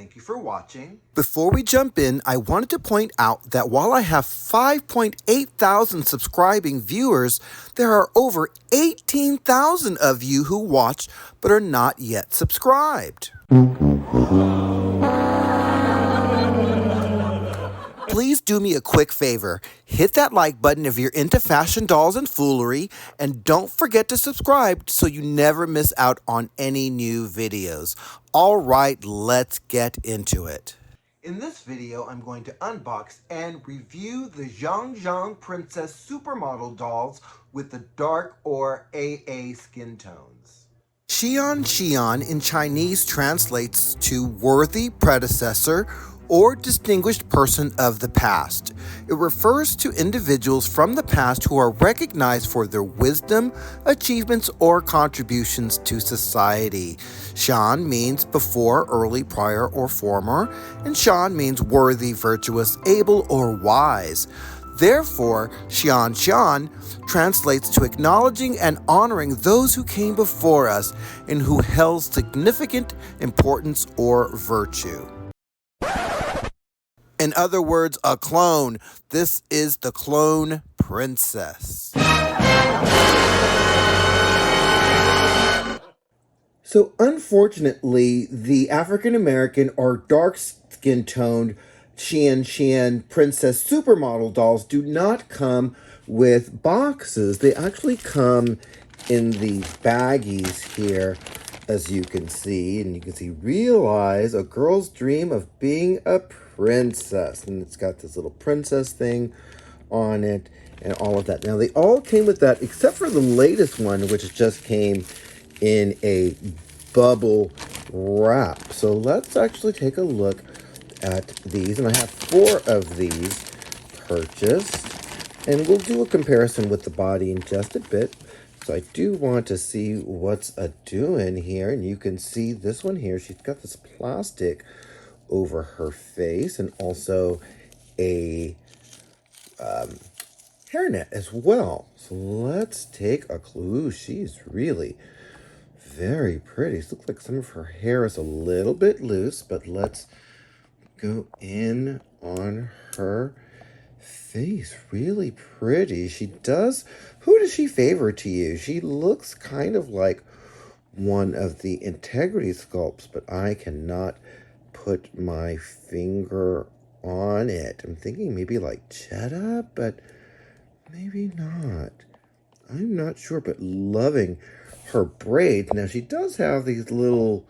Thank you for watching. Before we jump in, I wanted to point out that while I have 5.8 thousand subscribing viewers, there are over 18,000 of you who watch but are not yet subscribed. Please do me a quick favor. Hit that like button if you're into fashion dolls and foolery, and don't forget to subscribe so you never miss out on any new videos. All right, let's get into it. In this video, I'm going to unbox and review the Xian Xian Princess Supermodel dolls with the dark or AA skin tones. Xian Xian in Chinese translates to worthy predecessor or distinguished person of the past. It refers to individuals from the past who are recognized for their wisdom, achievements, or contributions to society. Xian means before, early, prior, or former, and Xian means worthy, virtuous, able, or wise. Therefore, Xian Xian translates to acknowledging and honoring those who came before us and who held significant importance or virtue. In other words, a clone. This is the clone princess. So unfortunately, the African American or dark skin toned Xian Xian Princess Supermodel dolls do not come with boxes. They actually come in these baggies here, as you can see. And you can see, realize a girl's dream of being a princess. And it's got this little princess thing on it and all of that. Now, they all came with that, except for the latest one, which just came in a bubble wrap. So let's actually take a look at these, and I have 4 of these purchased, and we'll do a comparison with the body in just a bit. So I do want to see what's doing here, and you can see this one here. She's got this plastic over her face and also a hairnet as well. So let's take a clue. She's really very pretty. It looks like some of her hair is a little bit loose, but let's go in on her face. Really pretty. She does. Who does she favor to you? She looks kind of like one of the integrity sculpts, but I cannot put my finger on it. I'm thinking maybe like Cheetah, but maybe not. I'm not sure, but loving her braids. Now, she does have these little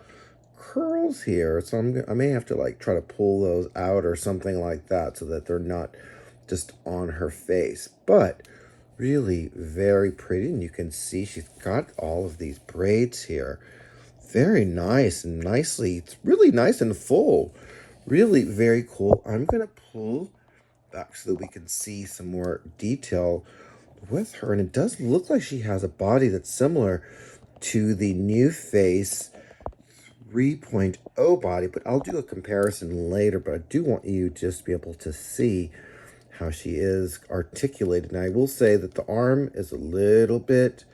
curls here, so I may have to like try to pull those out or something like that so that they're not just on her face. But really very pretty, and you can see she's got all of these braids here. Very nice and nicely. It's really nice and full. Really very cool. I'm gonna pull back so that we can see some more detail with her, and it does look like she has a body that's similar to the nu.face 3.0 body, but I'll do a comparison later. But I do want you just to be able to see how she is articulated. And I will say that the arm is a little bit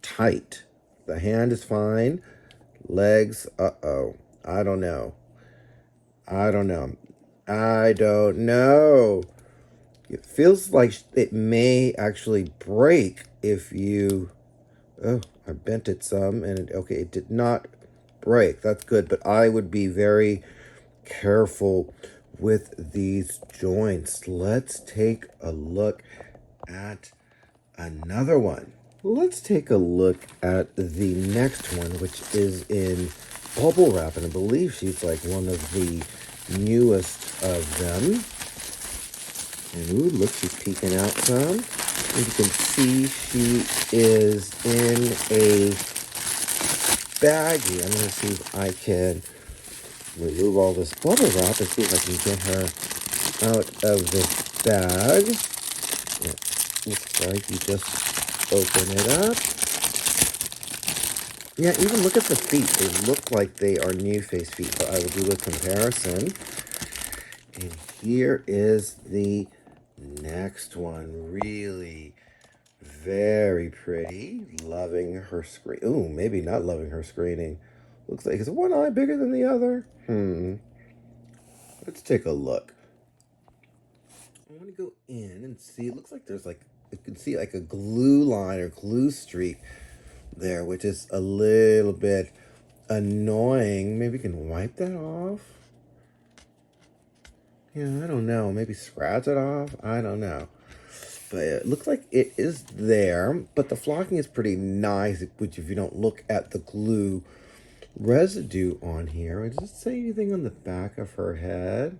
tight. The hand is fine. Legs, I don't know. It feels like it may actually break if you... Oh, I bent it some, and it did not break. That's good, but I would be very careful with these joints. Let's take a look at another one. Let's take a look at the next one, which is in bubble wrap, and I believe she's like one of the newest of them. And ooh, look, she's peeking out some. And you can see she is in a baggie. I'm going to see if I can remove all this bubble wrap and see if I can get her out of this bag. It looks like you just open it up. Yeah, even look at the feet. They look like they are nu.face feet, but I will do a comparison. And here is the next one. Really very pretty. Loving her screen. Ooh, maybe not loving her screening. Looks like, is one eye bigger than the other? Let's take a look. I want to go in and see. It looks like there's like, you can see like a glue line or glue streak there, which is a little bit annoying. Maybe we can wipe that off. Yeah, I don't know. Maybe scratch it off. I don't know. But it looks like it is there. But the flocking is pretty nice, which if you don't look at the glue residue on here. Does it say anything on the back of her head?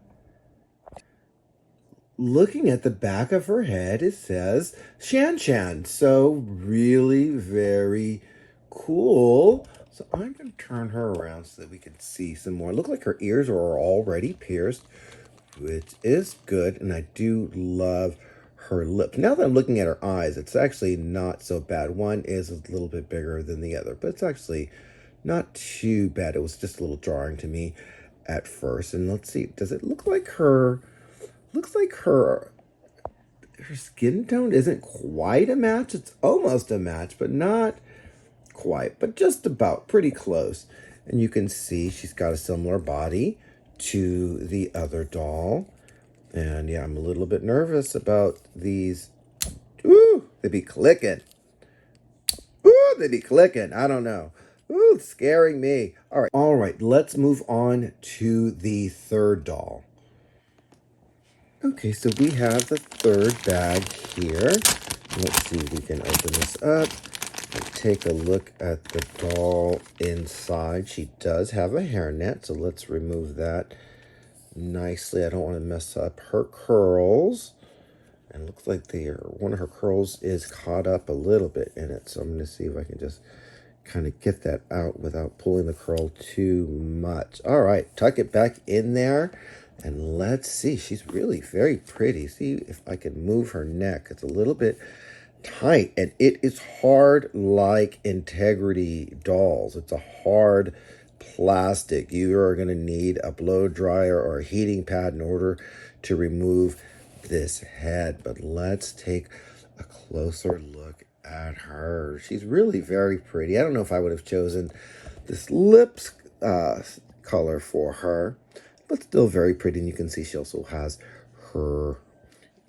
Looking at the back of her head, it says Xian Xian. So really very cool. So I'm going to turn her around so that we can see some more. Look like her ears are already pierced, which is good. And I do love her lips. Now that I'm looking at her eyes, it's actually not so bad. One is a little bit bigger than the other, but it's actually not too bad. It was just a little jarring to me at first. And let's see, does it look like her... Looks like her skin tone isn't quite a match. It's almost a match, but not quite, but just about, pretty close. And you can see she's got a similar body to the other doll. And yeah, I'm a little bit nervous about these. Ooh, they be clicking. Ooh, they be clicking. I don't know. Ooh, it's scaring me. All right, let's move on to the third doll. Okay, so we have the third bag here. Let's see if we can open this up and take a look at the doll inside. She does have a hairnet, so let's remove that nicely. I don't want to mess up her curls. And it looks like one of her curls is caught up a little bit in it. So I'm going to see if I can just kind of get that out without pulling the curl too much. All right, tuck it back in there. And let's see, she's really very pretty. See if I can move her neck. It's a little bit tight, and it is hard like Integrity dolls. It's a hard plastic. You are going to need a blow dryer or a heating pad in order to remove this head. But let's take a closer look at her. She's really very pretty. I don't know if I would have chosen this lips color for her, but still very pretty. And you can see she also has her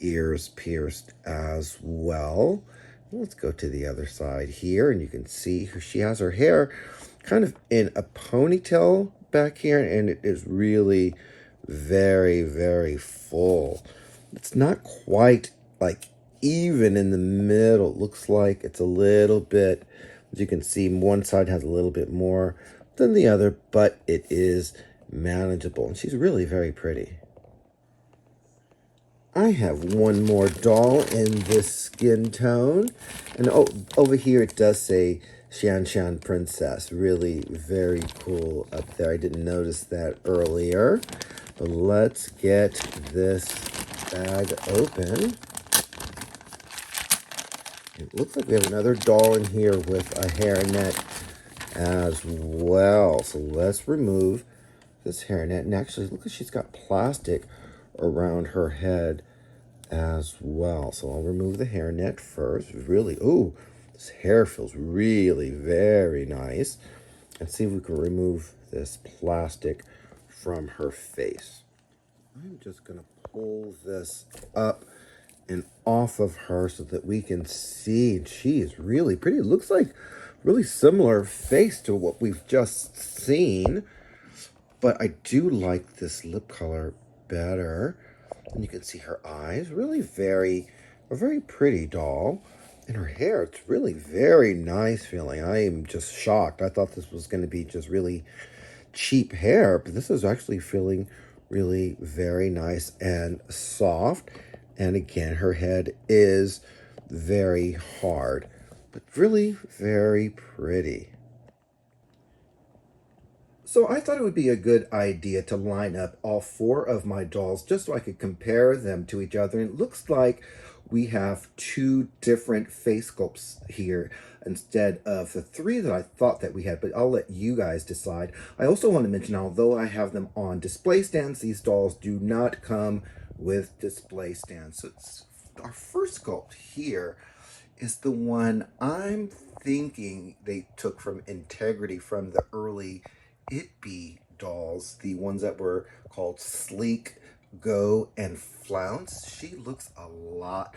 ears pierced as well. Let's go to the other side here, and you can see she has her hair kind of in a ponytail back here, and it is really very, very full. It's not quite like even in the middle. It looks like it's a little bit, as you can see, one side has a little bit more than the other, but it is manageable, and she's really very pretty. I have one more doll in this skin tone, and over here it does say Xian Xian Princess. Really very cool up there. I didn't notice that earlier, but let's get this bag open. It looks like we have another doll in here with a hairnet as well. So let's remove this hairnet. And actually, look like she's got plastic around her head as well. So I'll remove the hairnet first. Really, ooh, this hair feels really very nice. And see if we can remove this plastic from her face. I'm just going to pull this up and off of her so that we can see. She is really pretty. It looks like really similar face to what we've just seen, but I do like this lip color better. And you can see her eyes. Really a very pretty doll. And her hair, it's really very nice feeling. I am just shocked. I thought this was going to be just really cheap hair, but this is actually feeling really very nice and soft. And again, her head is very hard, but really very pretty. So I thought it would be a good idea to line up all four of my dolls just so I could compare them to each other. And it looks like we have two different face sculpts here instead of the three that I thought that we had, but I'll let you guys decide. I also want to mention, although I have them on display stands, these dolls do not come with display stands. So our first sculpt here is the one I'm thinking they took from Integrity from the early It Be dolls, the ones that were called Sleek, Go, and Flounce. She looks a lot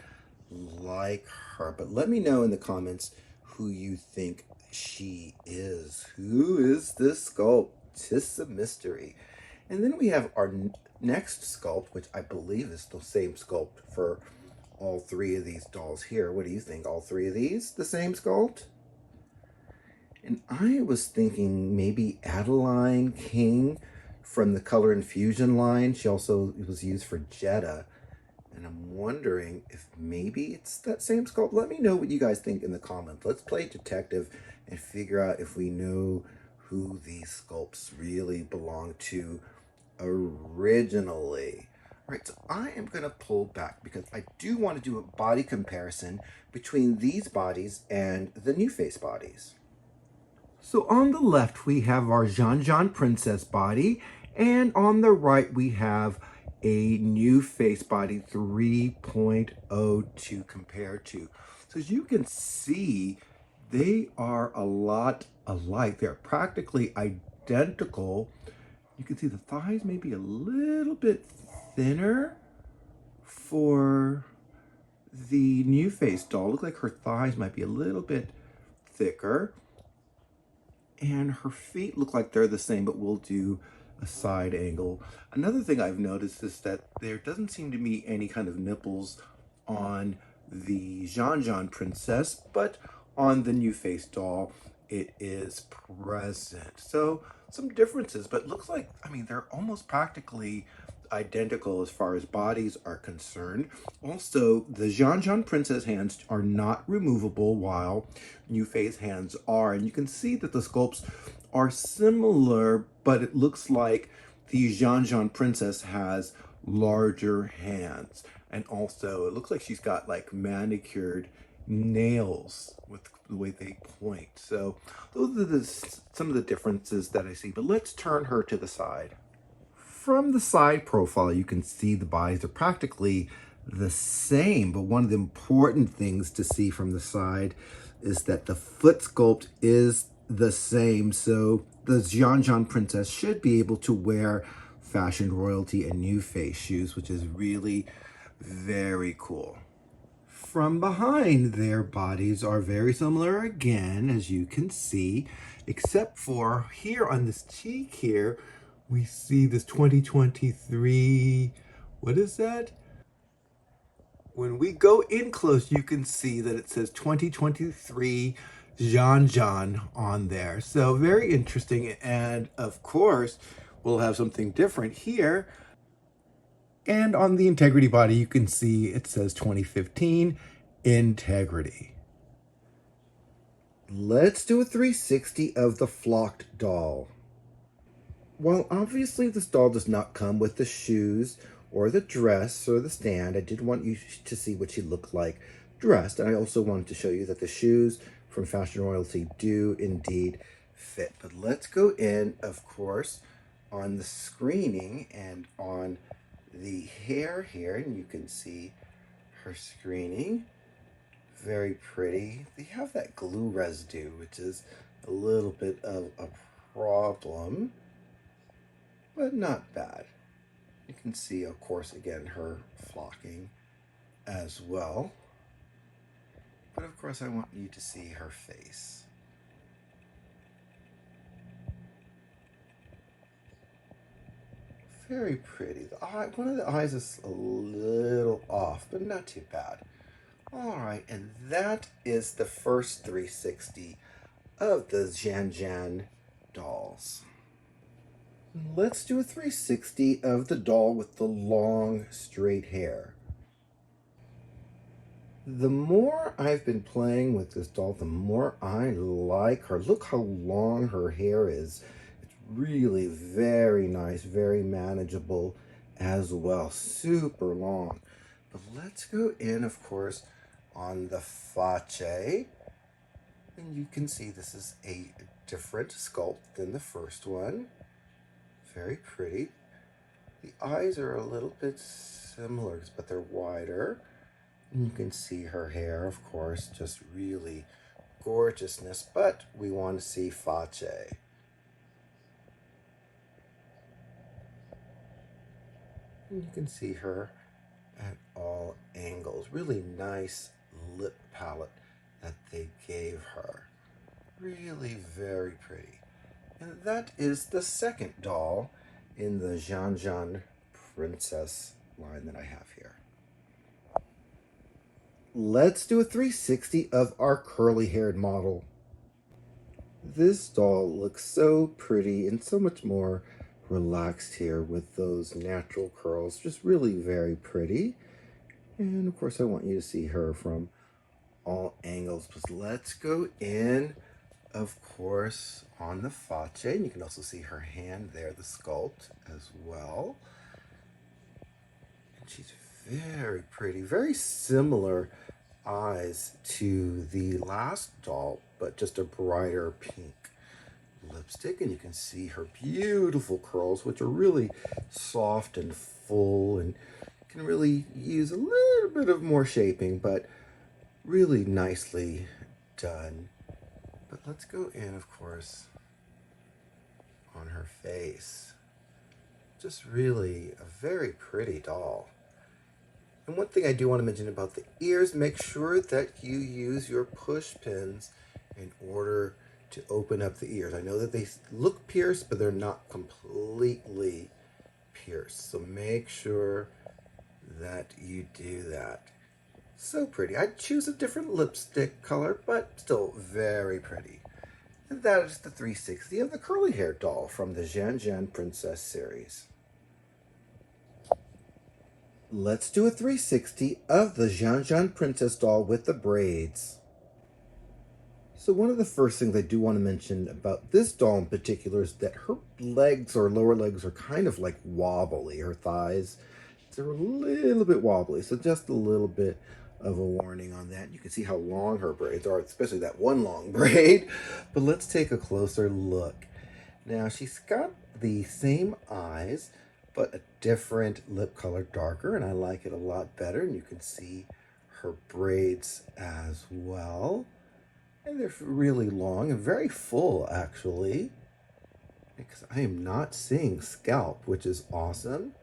like her, but let me know in the comments who you think she is. Who is this sculpt? Tis a mystery. And then we have our next sculpt, which I believe is the same sculpt for all three of these dolls here. What do you think? All three of these the same sculpt? And I was thinking maybe Adeline King from the Color Infusion line. She also was used for Jetta. And I'm wondering if maybe it's that same sculpt. Let me know what you guys think in the comments. Let's play detective and figure out if we know who these sculpts really belong to originally. All right, so I am going to pull back because I do want to do a body comparison between these bodies and the nu.face bodies. So on the left, we have our Xian Xian Princess body, and on the right, we have a nu.face body 3.0 to compare to. So as you can see, they are a lot alike. They're practically identical. You can see the thighs may be a little bit thinner for the nu.face doll. Look like her thighs might be a little bit thicker. And her feet look like they're the same, but we'll do a side angle. Another thing I've noticed is that there doesn't seem to be any kind of nipples on the Xian Xian Princess, but on the nu.face doll, it is present. So some differences, but looks like, I mean, they're almost practically identical as far as bodies are concerned. Also, the Xian Xian Princess hands are not removable while nu.face hands are. And you can see that the sculpts are similar, but it looks like the Xian Xian Princess has larger hands. And also, it looks like she's got like manicured nails with the way they point. So those are some of the differences that I see. But let's turn her to the side. From the side profile, you can see the bodies are practically the same, but one of the important things to see from the side is that the foot sculpt is the same. So the Xian Xian Princess should be able to wear fashion royalty and nu.face shoes, which is really very cool. From behind, their bodies are very similar again, as you can see, except for here on this cheek here, we see this 2023, what is that? When we go in close, you can see that it says 2023 Xian Xian on there. So very interesting. And of course, we'll have something different here. And on the integrity body, you can see it says 2015 integrity. Let's do a 360 of the flocked doll. While obviously this doll does not come with the shoes or the dress or the stand, I did want you to see what she looked like dressed. And I also wanted to show you that the shoes from Fashion Royalty do indeed fit. But let's go in, of course, on the screening and on the hair here. And you can see her screening. Very pretty. They have that glue residue, which is a little bit of a problem, but not bad. You can see, of course, again, her flocking as well. But of course, I want you to see her face. Very pretty. The eye, one of the eyes is a little off, but not too bad. All right, and that is the first 360 of the Xian Xian dolls. Let's do a 360 of the doll with the long, straight hair. The more I've been playing with this doll, the more I like her. Look how long her hair is. It's really very nice, very manageable as well. Super long. But let's go in, of course, on the face. And you can see this is a different sculpt than the first one. Very pretty. The eyes are a little bit similar, but they're wider. And you can see her hair, of course, just really gorgeousness, but we want to see face. And you can see her at all angles. Really nice lip palette that they gave her. Really very pretty. And that is the second doll in the Xian Xian Princess line that I have here. Let's do a 360 of our curly-haired model. This doll looks so pretty and so much more relaxed here with those natural curls. Just really very pretty. And of course I want you to see her from all angles. But let's go in, of course, on the face. And you can also see her hand there, the sculpt as well. And she's very pretty, very similar eyes to the last doll, but just a brighter pink lipstick. And you can see her beautiful curls, which are really soft and full and can really use a little bit of more shaping, but really nicely done. But let's go in, of course, on her face. Just really a very pretty doll. And one thing I do want to mention about the ears, make sure that you use your push pins in order to open up the ears. I know that they look pierced, but they're not completely pierced. So make sure that you do that. So pretty. I'd choose a different lipstick color, but still very pretty. And that is the 360 of the curly hair doll from the Xian Xian Princess series. Let's do a 360 of the Xian Xian Princess doll with the braids. So one of the first things I do want to mention about this doll in particular is that her legs or lower legs are kind of like wobbly. Her thighs, they're a little bit wobbly. So just a little bit of a warning on that. You can see how long her braids are, especially that one long braid. But let's take a closer look. Now she's got the same eyes, but a different lip color, darker, and I like it a lot better. And you can see her braids as well. And they're really long and very full, actually, because I am not seeing scalp, which is awesome.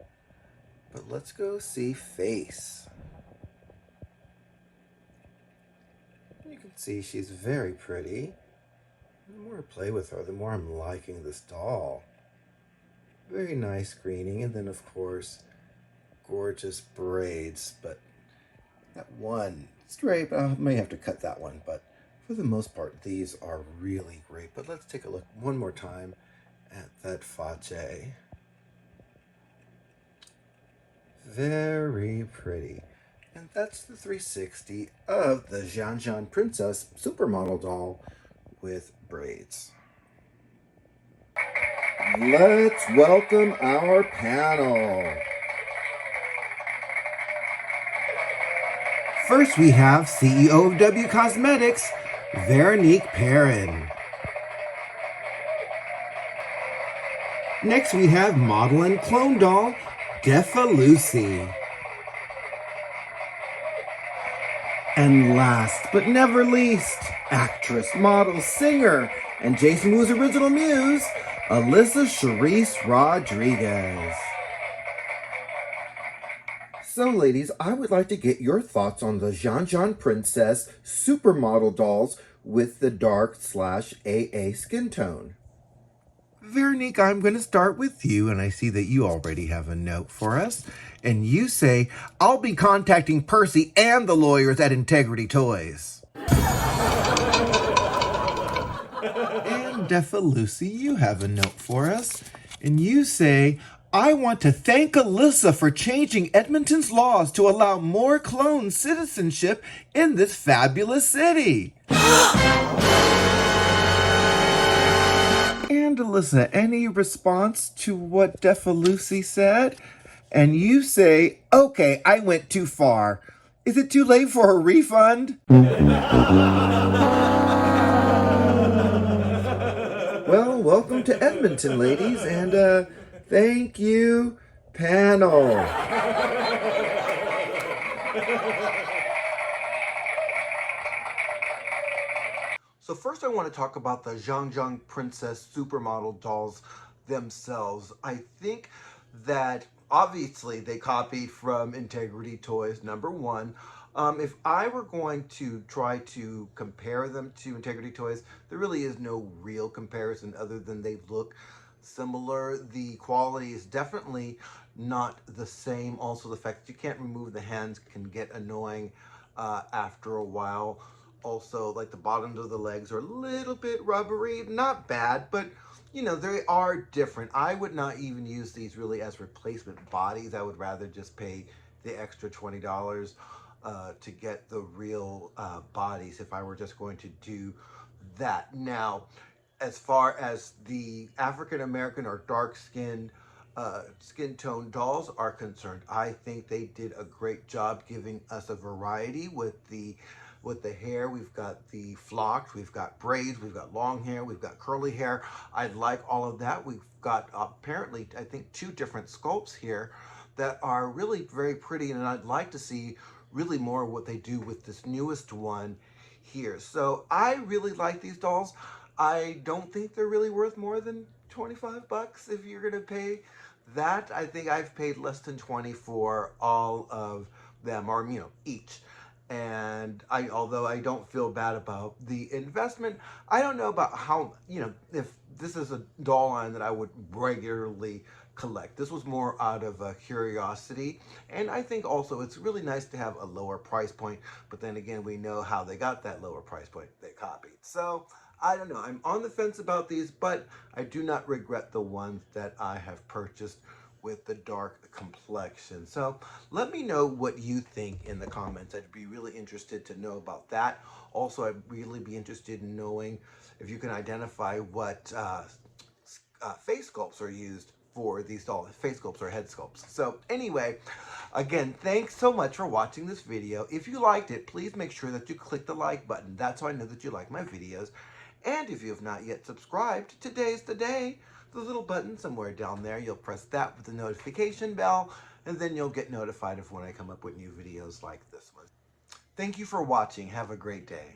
But let's go see face. You can see she's very pretty. The more I play with her, the more I'm liking this doll. Very nice greening, and then of course, gorgeous braids. But that one straight, I may have to cut that one, but for the most part, these are really great. But let's take a look one more time at that face. Very pretty. And that's the 360 of the Xian Xian Princess Supermodel doll with braids. Let's welcome our panel. First, we have CEO of W Cosmetics, VERONIQUE PERRIN. Next, we have model and clone doll, DEFA Lucy. And last but never least, actress, model, singer, and Jason Wu's original muse, ALYSA Charisse Rodriguez. So ladies, I would like to get your thoughts on the Xian Xian Princess Supermodel dolls with the dark/AA skin tone. Veronique, I'm going to start with you, and I see that you already have a note for us. And you say, I'll be contacting Percy and the lawyers at Integrity Toys. And DEFA Lucy, you have a note for us. And you say, I want to thank ALYSA for changing Edmonton's laws to allow more clone citizenship in this fabulous city. And ALYSA, any response to what DEFA Lucy said? And you say, okay, I went too far. Is it too late for a refund? Well, welcome to Edmonton, ladies, and thank you, panel. So first I want to talk about the Xian Xian Princess Supermodel dolls themselves. I think that obviously they copied from Integrity Toys #1. If I were going to try to compare them to Integrity Toys, there really is no real comparison other than they look similar. The quality is definitely not the same. Also, the fact that you can't remove the hands can get annoying after a while. Also, like the bottoms of the legs are a little bit rubbery. Not bad, but you know, they are different. I would not even use these really as replacement bodies. I would rather just pay the extra $20 to get the real bodies if I were just going to do that. Now, as far as the African American or dark skinned skin tone dolls are concerned, I think they did a great job giving us a variety with the hair. We've got the flocks, we've got braids, we've got long hair, we've got curly hair. I like all of that. We've got apparently, I think, 2 different sculpts here that are really very pretty, and I'd like to see really more what they do with this newest one here. So I really like these dolls. I don't think they're really worth more than 25 bucks if you're gonna pay that. I think I've paid less than 20 for all of them, or you know, each. And although I don't feel bad about the investment, I don't know about how, you know, if this is a doll line that I would regularly collect. This was more out of a curiosity, and I think also it's really nice to have a lower price point, but then again, we know how they got that lower price point. They copied. So I don't know, I'm on the fence about these, but I do not regret the ones that I have purchased with the dark complexion. So let me know what you think in the comments. I'd be really interested to know about that. Also, I'd really be interested in knowing if you can identify what face sculpts are used for these dolls, face sculpts or head sculpts. So anyway, again, thanks so much for watching this video. If you liked it, please make sure that you click the like button. That's how I know that you like my videos. And if you have not yet subscribed, today's the day. The little button somewhere down there, you'll press that with the notification bell, and then you'll get notified of when I come up with new videos like this one. Thank you for watching. Have a great day.